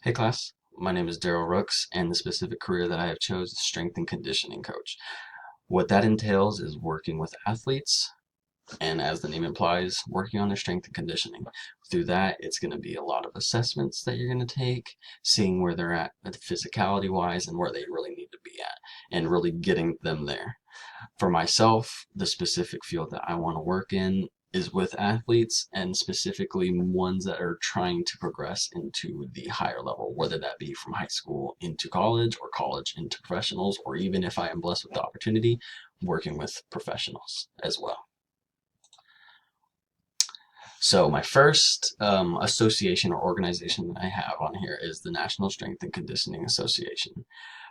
Hey class, my name is Daryl Rooks, and the specific career that I have chose is strength and conditioning coach. What that entails is working with athletes, and as the name implies, working on their strength and conditioning. Through that, it's going to be a lot of assessments that you're going to take, seeing where they're at physicality wise and where they really need to be at, and really getting them there. For myself, the specific field that I want to work in is with athletes and specifically ones that are trying to progress into the higher level, whether that be from high school into college or college into professionals, or even if I am blessed with the opportunity, working with professionals as well. So my first association or organization that I have on here is the National Strength and Conditioning Association.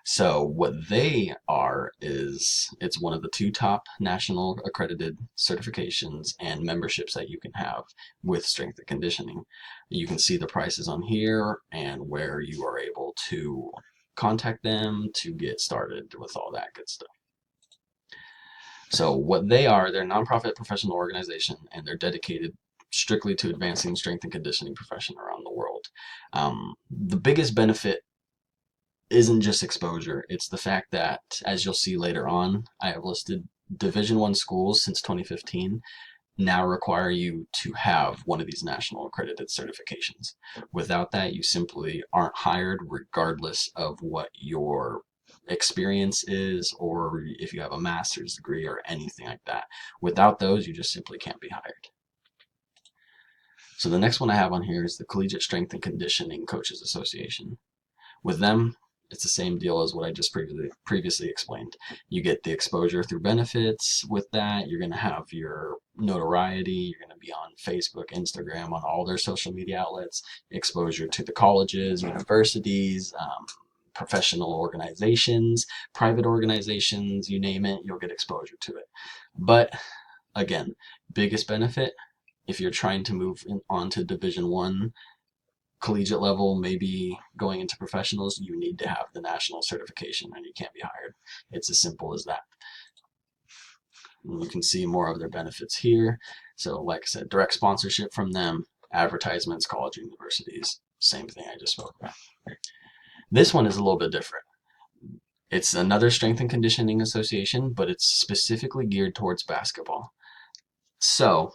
So what they are is it's one of the two top national accredited certifications and memberships that you can have with strength and conditioning. You can see the prices on here and where you are able to contact them to get started with all that good stuff. So what they are, they're a nonprofit professional organization, and they're dedicated strictly to advancing strength and conditioning profession around the world. The biggest benefit isn't just exposure; it's the fact that, as you'll see later on, I have listed Division One schools since 2015 now require you to have one of these national accredited certifications. Without that, you simply aren't hired, regardless of what your experience is or if you have a master's degree or anything like that. Without those, you just simply can't be hired. So the next one I have on here is the Collegiate Strength and Conditioning Coaches Association. With them, it's the same deal as what I just previously explained. You get the exposure through benefits. With that, you're going to have your notoriety. You're going to be on Facebook, Instagram, on all their social media outlets. Exposure to the colleges, universities, professional organizations, private organizations, you name it, you'll get exposure to it. But again, biggest benefit if you're trying to move on to Division One collegiate level, maybe going into professionals, you need to have the national certification and you can't be hired. It's as simple as that. And you can see more of their benefits here. So like I said, direct sponsorship from them, advertisements, college, universities, same thing I just spoke about. This one is a little bit different. It's another strength and conditioning association, but it's specifically geared towards basketball. So,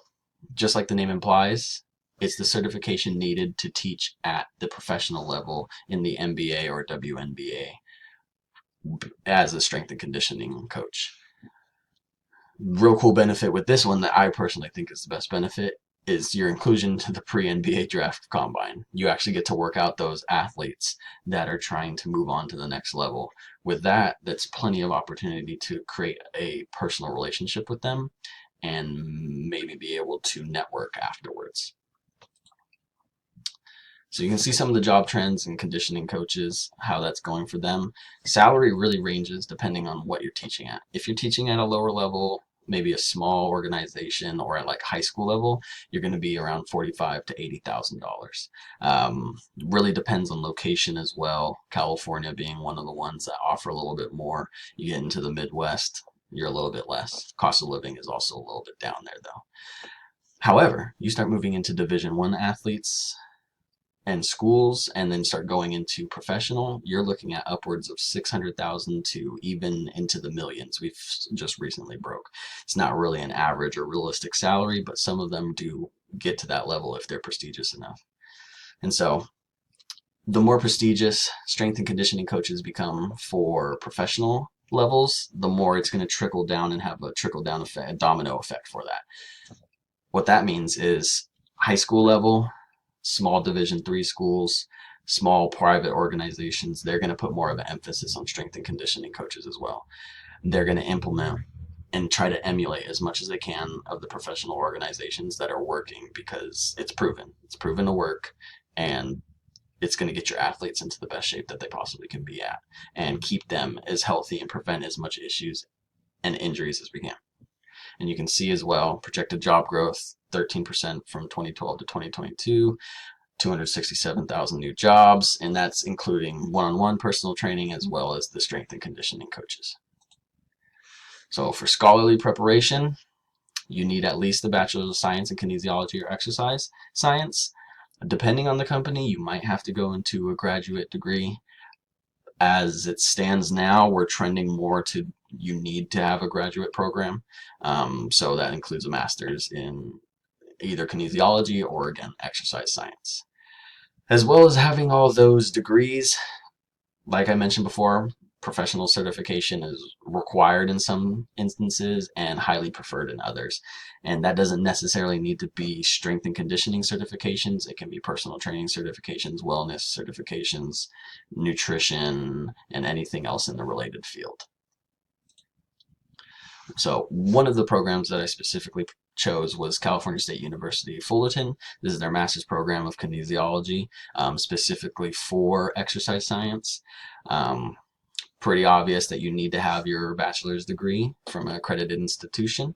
just like the name implies, it's the certification needed to teach at the professional level in the NBA or WNBA as a strength and conditioning coach. Real cool benefit with this one that I personally think is the best benefit is your inclusion to the pre-NBA draft combine. You actually get to work out those athletes that are trying to move on to the next level. With that, that's plenty of opportunity to create a personal relationship with them and maybe be able to network afterwards. So you can see some of the job trends and conditioning coaches, how that's going for them. Salary really ranges depending on what you're teaching at. If you're teaching at a lower level, maybe a small organization or at like high school level, you're going to be around $45,000 to $80,000. Really depends on location as well. California being one of the ones that offer a little bit more. You get into the Midwest, you're a little bit less. Cost of living is also a little bit down there though. However, you start moving into Division One athletes and schools and then start going into professional, you're looking at upwards of 600,000 to even into the millions. We've just recently broke. It's not really an average or realistic salary, but some of them do get to that level if they're prestigious enough. And so the more prestigious strength and conditioning coaches become for professional levels, the more it's going to trickle down and have a trickle down effect, a domino effect for that. What that means is high school level, small Division III schools, small private organizations, they're going to put more of an emphasis on strength and conditioning coaches as well. They're going to implement and try to emulate as much as they can of the professional organizations that are working because it's proven. It's proven to work, and it's going to get your athletes into the best shape that they possibly can be at and keep them as healthy and prevent as much issues and injuries as we can. And you can see as well projected job growth 13% from 2012 to 2022, 267,000 new jobs, and that's including one-on-one personal training as well as the strength and conditioning coaches. So for scholarly preparation, you need at least a Bachelor's of Science in Kinesiology or Exercise Science. Depending on the company, you might have to go into a graduate degree. As it stands now, we're trending more to you need to have a graduate program. So that includes a master's in either kinesiology or, again, exercise science. As well as having all those degrees, like I mentioned before, professional certification is required in some instances and highly preferred in others. And that doesn't necessarily need to be strength and conditioning certifications. It can be personal training certifications, wellness certifications, nutrition, and anything else in the related field. So one of the programs that I specifically chose was California State University Fullerton. This is their master's program of kinesiology, specifically for exercise science. Pretty obvious that you need to have your bachelor's degree from an accredited institution.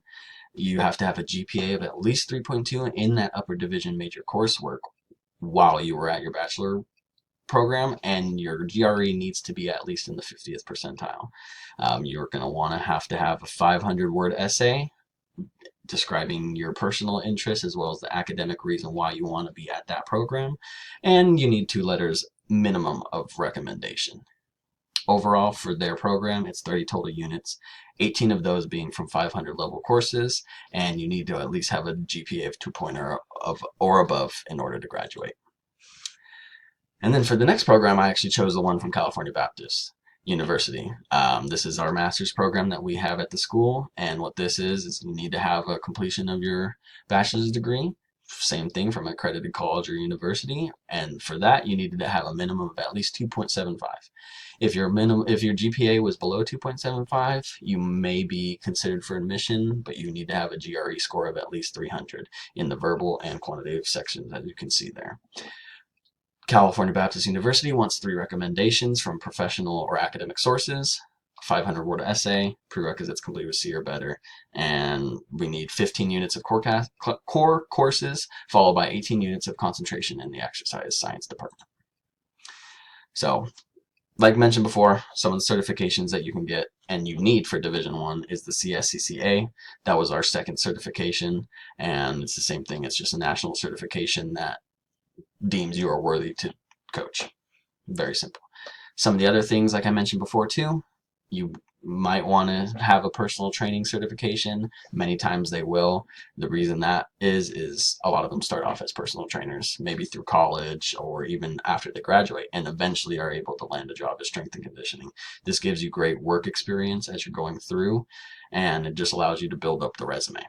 You have to have a GPA of at least 3.2 in that upper division major coursework while you were at your bachelor program, and your GRE needs to be at least in the 50th percentile. You're going to want to have a 500-word essay describing your personal interests as well as the academic reason why you want to be at that program, and you need 2 letters minimum of recommendation. Overall, for their program, it's 30 total units, 18 of those being from 500 level courses, and you need to at least have a GPA of 2.0 or above in order to graduate. And then for the next program, I actually chose the one from California Baptist University. This is our master's program that we have at the school, and what this is you need to have a completion of your bachelor's degree. Same thing from an accredited college or university, and for that you needed to have a minimum of at least 2.75. If your GPA was below 2.75, you may be considered for admission, but you need to have a GRE score of at least 300 in the verbal and quantitative sections, as you can see there. California Baptist University wants 3 recommendations from professional or academic sources, 500-word essay, prerequisites complete with C or better, and we need 15 units of core courses, followed by 18 units of concentration in the exercise science department. So, like mentioned before, some of the certifications that you can get and you need for Division I is the CSCCA. That was our second certification, and it's the same thing. It's just a national certification that deems you are worthy to coach. Very simple. Some of the other things, like I mentioned before too, you might want to have a personal training certification. Many times they will. The reason that is a lot of them start off as personal trainers, maybe through college or even after they graduate, and eventually are able to land a job as strength and conditioning. This gives you great work experience as you're going through, and it just allows you to build up the resume.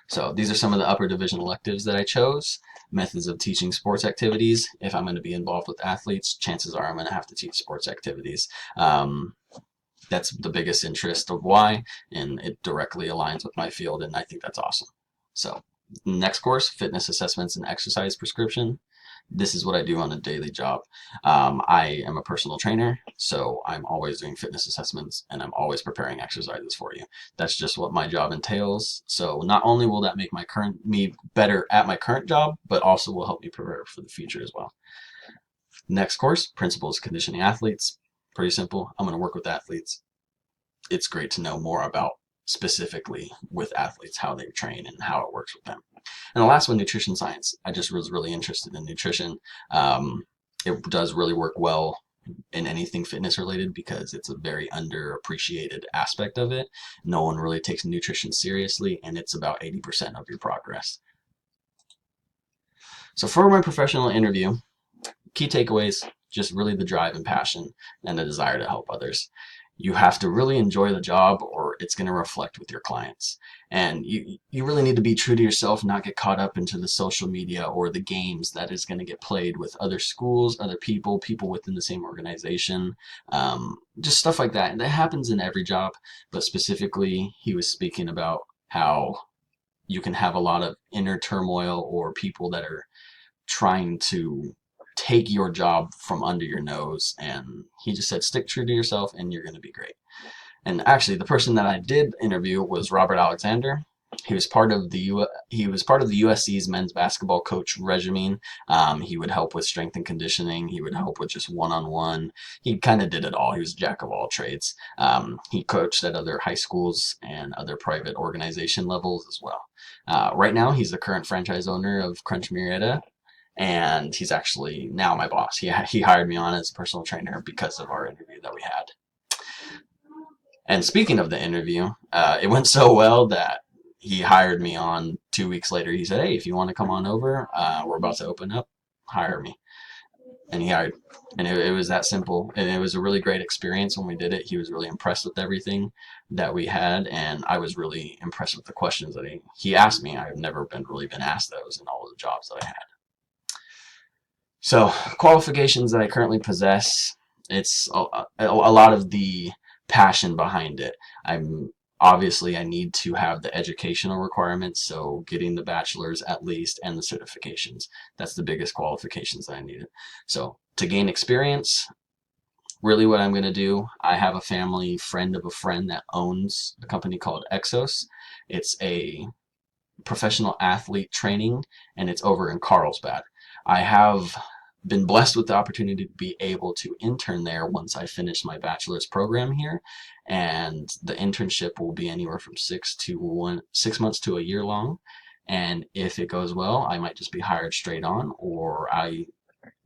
So these are some of the upper division electives that I chose. Methods of teaching sports activities. If I'm going to be involved with athletes, chances are I'm going to have to teach sports activities. That's the biggest interest of why, and it directly aligns with my field, and I think that's awesome. So next course, fitness assessments and exercise prescription. This is what I do on a daily job. I am a personal trainer, so I'm always doing fitness assessments and I'm always preparing exercises for you. That's just what my job entails. So not only will that make me better at my current job, but also will help me prepare for the future as well. Next course, Principles of Conditioning Athletes. Pretty simple. I'm going to work with athletes. It's great to know more about specifically with athletes, how they train and how it works with them. And the last one, nutrition science. I just was really interested in nutrition. It does really work well in anything fitness related because it's a very underappreciated aspect of it. No one really takes nutrition seriously, and it's about 80% of your progress. So for my professional interview, key takeaways, just really the drive and passion and the desire to help others. You have to really enjoy the job or it's going to reflect with your clients. And you really need to be true to yourself, not get caught up into the social media or the games that is going to get played with other schools, other people within the same organization, just stuff like that. And that happens in every job, but specifically he was speaking about how you can have a lot of inner turmoil or people that are trying to take your job from under your nose, and he just said stick true to yourself and you're going to be great. And actually the person that I did interview was Robert Alexander. He was part of he was part of the USC's men's basketball coach regime. He would help with strength and conditioning. He would help with just one-on-one. He kind of did it all. He was a jack of all trades. He coached at other high schools and other private organization levels as well. Right now, he's the current franchise owner of Crunch Marietta, and he's actually now my boss. He hired me on as a personal trainer because of our interview that we had. And speaking of the interview, it went so well that he hired me on 2 weeks later. He said, "Hey, if you want to come on over, we're about to open up. Hire me." And he hired. And it was that simple. And it was a really great experience when we did it. He was really impressed with everything that we had, and I was really impressed with the questions that he asked me. I've never really been asked those in all of the jobs that I had. So qualifications that I currently possess, it's a lot of the passion behind it. I'm obviously I need to have the educational requirements, so getting the bachelor's at least and the certifications. That's the biggest qualifications that I needed. So to gain experience, really what I'm going to do, I have a family friend of a friend that owns a company called Exos. It's a professional athlete training, and it's over in Carlsbad. I have been blessed with the opportunity to be able to intern there once I finish my bachelor's program here, and the internship will be anywhere from 6 months to a year long. And if it goes well, I might just be hired straight on, or I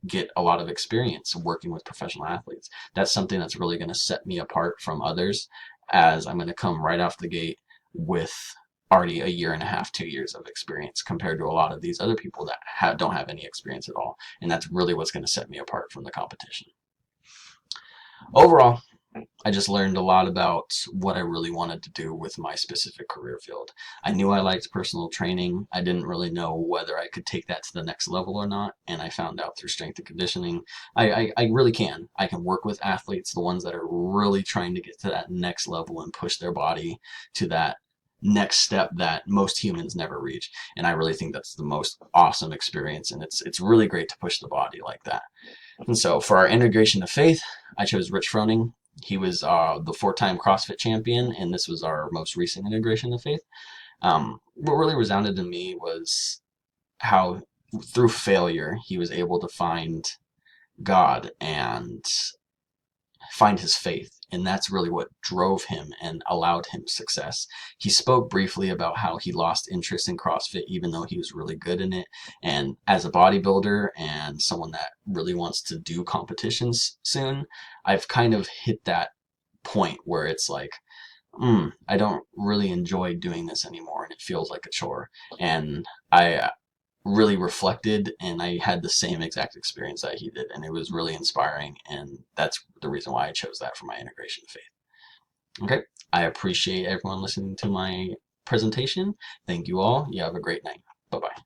get a lot of experience working with professional athletes. That's something that's really going to set me apart from others, as I'm going to come right off the gate with already a year and a half, 2 years of experience compared to a lot of these other people that don't have any experience at all. And that's really what's going to set me apart from the competition. Overall, I just learned a lot about what I really wanted to do with my specific career field. I knew I liked personal training. I didn't really know whether I could take that to the next level or not, and I found out through strength and conditioning, I really can. I can work with athletes, the ones that are really trying to get to that next level and push their body to that next step that most humans never reach. And I really think that's the most awesome experience, and it's really great to push the body like that. And so for our integration of faith, I chose Rich Froning. He was the 4-time CrossFit champion, and this was our most recent integration of faith. What really resounded to me was how through failure he was able to find God and find his faith. And that's really what drove him and allowed him success. He spoke briefly about how he lost interest in CrossFit, even though he was really good in it. And as a bodybuilder and someone that really wants to do competitions soon, I've kind of hit that point where it's like, I don't really enjoy doing this anymore, and it feels like a chore. And I really reflected, and I had the same exact experience that he did, and it was really inspiring, and that's the reason why I chose that for my integration of faith. Okay, I appreciate everyone listening to my presentation. Thank you all. You have a great night. Bye-bye.